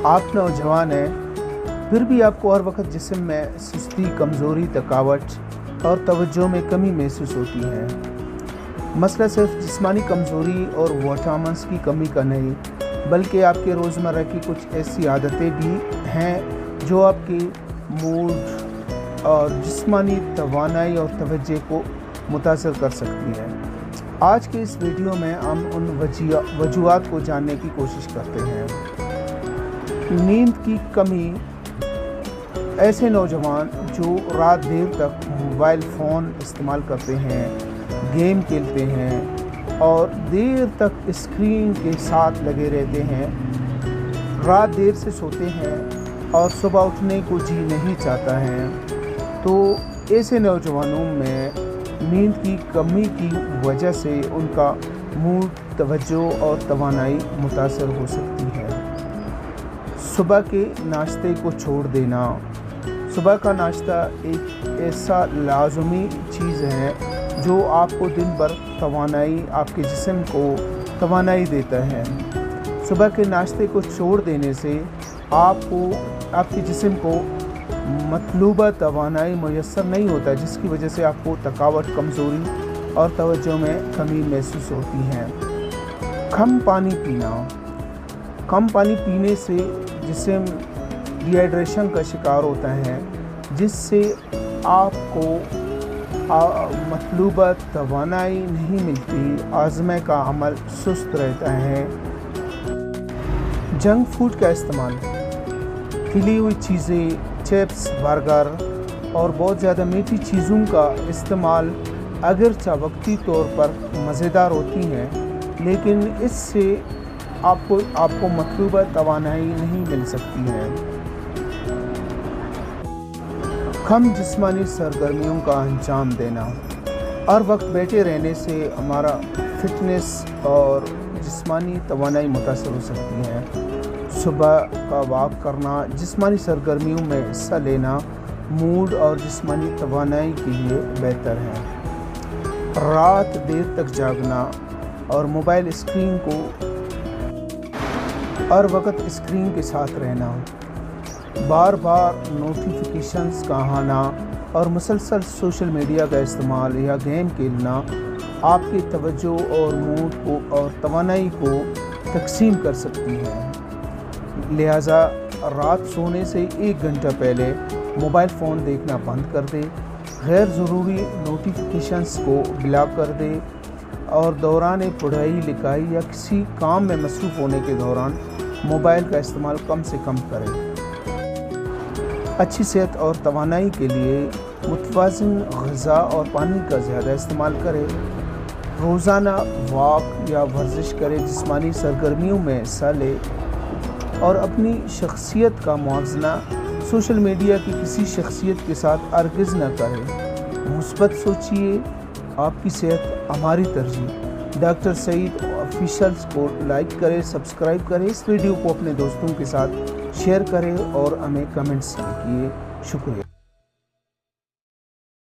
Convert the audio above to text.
آپ نوجوان ہیں پھر بھی آپ کو ہر وقت جسم میں سستی، کمزوری، تھکاوٹ اور توجہ میں کمی محسوس ہوتی ہے۔ مسئلہ صرف جسمانی کمزوری اور وٹامنس کی کمی کا نہیں، بلکہ آپ کے روزمرہ کی کچھ ایسی عادتیں بھی ہیں جو آپ کے موڈ اور جسمانی توانائی اور توجہ کو متاثر کر سکتی ہے۔ آج کے اس ویڈیو میں ہم ان وجوہات کو جاننے کی کوشش کرتے ہیں۔ نیند کی کمی۔ ایسے نوجوان جو رات دیر تک موبائل فون استعمال کرتے ہیں، گیم کھیلتے ہیں اور دیر تک اسکرین کے ساتھ لگے رہتے ہیں، رات دیر سے سوتے ہیں اور صبح اٹھنے کو جی نہیں چاہتا ہے، تو ایسے نوجوانوں میں نیند کی کمی کی وجہ سے ان کا موڈ، توجہ اور توانائی متاثر ہو سکتی ہے۔ صبح کے ناشتے کو چھوڑ دینا۔ صبح کا ناشتہ ایک ایسا لازمی چیز ہے جو آپ کو دن بھر توانائی، آپ کے جسم کو توانائی دیتا ہے۔ صبح کے ناشتے کو چھوڑ دینے سے آپ کے جسم کو مطلوبہ توانائی میسر نہیں ہوتا، جس کی وجہ سے آپ کو تھکاوٹ، کمزوری اور توجہ میں کمی محسوس ہوتی ہے۔ کم پانی پینا۔ کم پانی پینے سے جسم ڈی ہائیڈریشن کا شکار ہوتا ہے، جس سے آپ کو مطلوبہ توانائی نہیں ملتی، ہاضمہ کا عمل سست رہتا ہے۔ جنک فوڈ کا استعمال۔ تلی ہوئی چیزیں، چپس، برگر اور بہت زیادہ میٹھی چیزوں کا استعمال اگرچہ وقتی طور پر مزیدار ہوتی ہیں، لیکن اس سے آپ کو مطلوبہ توانائی نہیں مل سکتی ہے۔ کم جسمانی سرگرمیوں کا انجام دینا۔ ہر وقت بیٹھے رہنے سے ہمارا فٹنس اور جسمانی توانائی متاثر ہو سکتی ہے۔ صبح کا واک کرنا، جسمانی سرگرمیوں میں حصہ لینا موڈ اور جسمانی توانائی کے لیے بہتر ہے۔ رات دیر تک جاگنا اور موبائل اسکرین کو ہر وقت اسکرین کے ساتھ رہنا، بار بار نوٹیفیکیشنز کا آنا اور مسلسل سوشل میڈیا کا استعمال یا گیم کھیلنا آپ کی توجہ اور موڈ کو اور توانائی کو تقسیم کر سکتی ہے۔ لہٰذا رات سونے سے 1 گھنٹہ پہلے موبائل فون دیکھنا بند کر دے، غیر ضروری نوٹیفیکیشنز کو بلاک کر دے اور دوران پڑھائی، لکھائی یا کسی کام میں مصروف ہونے کے دوران موبائل کا استعمال کم سے کم کریں۔ اچھی صحت اور توانائی کے لیے متوازن غذا اور پانی کا زیادہ استعمال کریں۔ روزانہ واک یا ورزش کریں، جسمانی سرگرمیوں میں حصہ لیں اور اپنی شخصیت کا موازنہ سوشل میڈیا کی کسی شخصیت کے ساتھ ہرگز نہ کریں۔ مثبت سوچیے، آپ کی صحت ہماری ترجیح۔ ڈاکٹر سعید آفیشیلز کو لائک کریں، سبسکرائب کریں، اس ویڈیو کو اپنے دوستوں کے ساتھ شیئر کریں اور ہمیں کمنٹس کیجیے۔ شکریہ۔